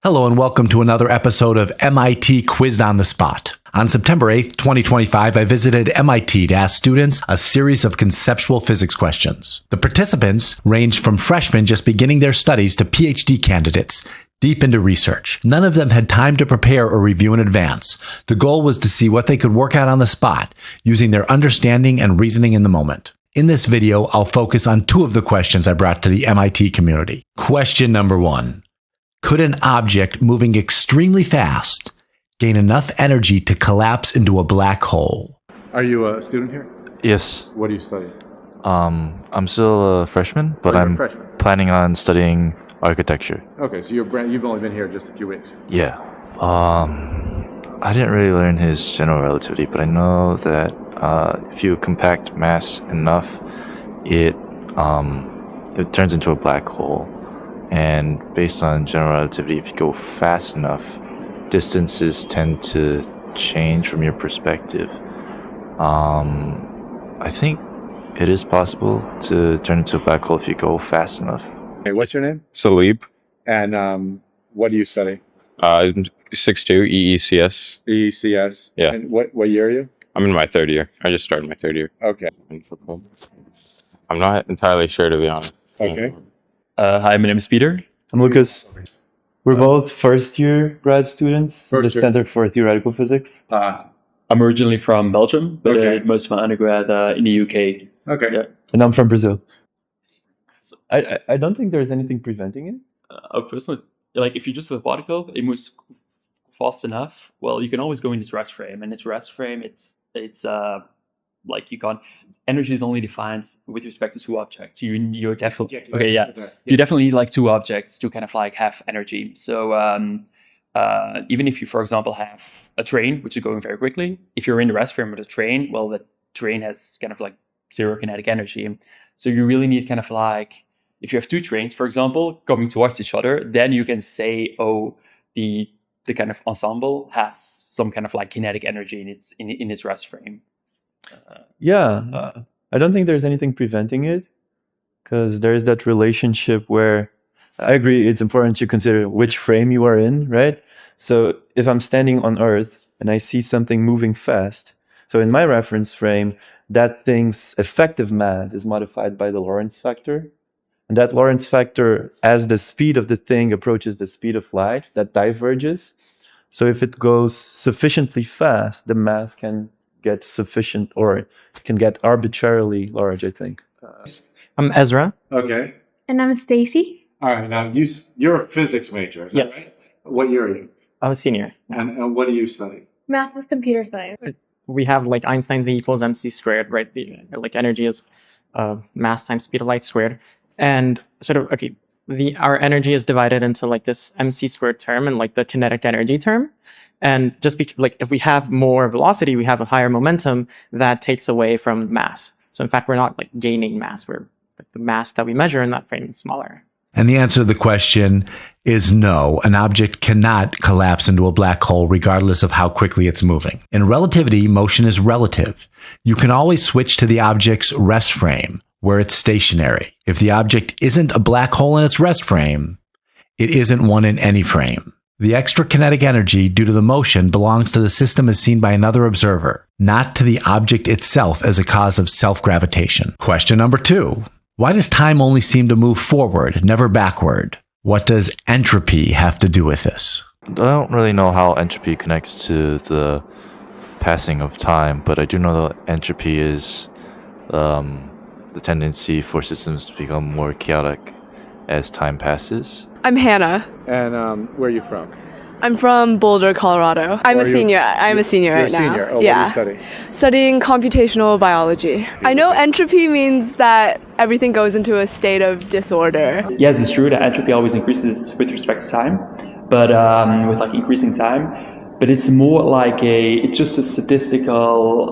Hello and welcome to another episode of MIT Quizzed on the Spot. On September 8th, 2025, I visited MIT to ask students a series of conceptual physics questions. The participants ranged from freshmen just beginning their studies to PhD candidates deep into research. None of them had time to prepare or review in advance. The goal was to see what they could work out on the spot using their understanding and reasoning in the moment. In this video, I'll focus on two of the questions I brought to the MIT community. Question number 1. Could an object moving extremely fast gain enough energy to collapse into a black hole? Are you a student here? Yes. What do you study? I'm still a freshman, but I'm planning on studying architecture. Okay, so you've only been here just a few weeks. Yeah. I didn't really learn his general relativity, but I know that if you compact mass enough, it turns into a black hole. And based on general relativity, if you go fast enough, distances tend to change from your perspective. I think it is possible to turn into a black hole if you go fast enough. Hey, what's your name? Salib, And what do you study? 6'2", EECS. ECS. Yeah. And what year are you? I'm in my third year. I just started my third year Okay. in football. I'm not entirely sure, to be honest. Okay. Hi, my name is Peter. I'm Lucas. We're both first-year grad students at the First year. Center for Theoretical Physics. I'm originally from Belgium, but I Okay. did most of my undergrad in the UK. Okay. Yeah. And I'm from Brazil. I don't think there's anything preventing it. Personally, like if you just have a particle, it moves fast enough. Well, you can always go in its rest frame, and its rest frame, it's like you can't. Energy is only defined with respect to two objects. You're definitely okay. Yeah, you definitely need like two objects to kind of like have energy. So even if you, for example, have a train which is going very quickly, if you're in the rest frame of the train, well, the train has kind of like zero kinetic energy. So you really need kind of like, if you have two trains, for example, coming towards each other, then you can say, oh, the kind of ensemble has some kind of like kinetic energy in its rest frame. I don't think there's anything preventing it, because there's that relationship where I agree it's important to consider which frame you are in, right? So if I'm standing on Earth and I see something moving fast, so in my reference frame, that thing's effective mass is modified by the Lorentz factor. And that Lorentz factor, as the speed of the thing approaches the speed of light, that diverges. So if it goes sufficiently fast, the mass can get sufficient, or it can get arbitrarily large, I think. I'm Ezra. Okay. And I'm Stacy. All right. Now you're a physics major, is that Yes. right? What year are you? I'm a senior. And what do you study? Math with computer science. We have like Einstein's E equals mc squared, right? Like energy is mass times speed of light squared. And sort of, okay, our energy is divided into like this mc squared term and like the kinetic energy term. And just like if we have more velocity, we have a higher momentum that takes away from mass. So in fact, we're not like gaining mass. We're like the mass that we measure in that frame is smaller. And the answer to the question is no. An object cannot collapse into a black hole regardless of how quickly it's moving. In relativity, motion is relative. You can always switch to the object's rest frame, where it's stationary. If the object isn't a black hole in its rest frame, it isn't one in any frame. The extra kinetic energy due to the motion belongs to the system as seen by another observer, not to the object itself as a cause of self-gravitation. Question number 2. Why does time only seem to move forward, never backward? What does entropy have to do with this? I don't really know how entropy connects to the passing of time, but I do know that entropy is the tendency for systems to become more chaotic as time passes. I'm Hannah. And where are you from? I'm from Boulder, Colorado. I'm Or a you- senior. I'm a senior You're right a senior. now. Oh, Yeah. What do you study? Studying computational biology. I know entropy means that everything goes into a state of disorder. Yes, it's true that entropy always increases with respect to time, but with like increasing time. But it's more like it's just a statistical,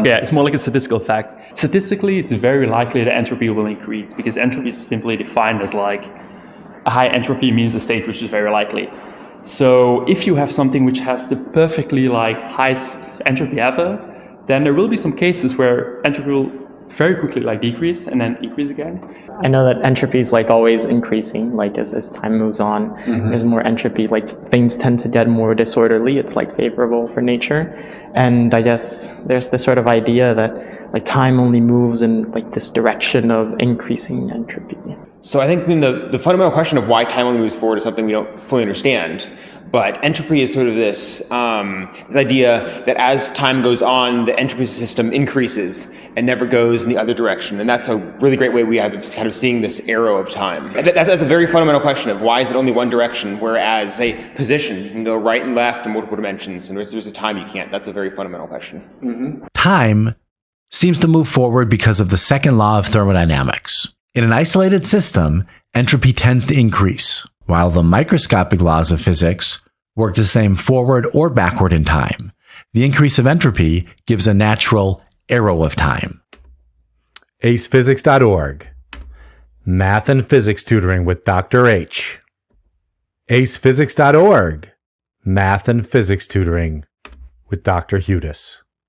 it's more like a statistical fact. Statistically, it's very likely that entropy will increase because entropy is simply defined as like a high entropy means a state which is very likely. So if you have something which has the perfectly like highest entropy ever, then there will be some cases where entropy will very quickly like decrease and then increase again. I know that entropy is like always increasing, like as time moves on, there's more entropy, like things tend to get more disorderly, it's like favorable for nature. And I guess there's this sort of idea that like time only moves in like this direction of increasing entropy. So I think the fundamental question of why time only moves forward is something we don't fully understand. But entropy is sort of this idea that as time goes on, the entropy system increases and never goes in the other direction. And that's a really great way we have of kind of seeing this arrow of time. That's a very fundamental question of why is it only one direction, whereas, say, position, you can go right and left in multiple dimensions, and there's a time you can't. That's a very fundamental question. Time seems to move forward because of the second law of thermodynamics. In an isolated system, entropy tends to increase, while the microscopic laws of physics work the same forward or backward in time. The increase of entropy gives a natural arrow of time. AcePhysics.org. Math and Physics Tutoring with Dr. H. AcePhysics.org. Math and Physics Tutoring with Dr. Hudis.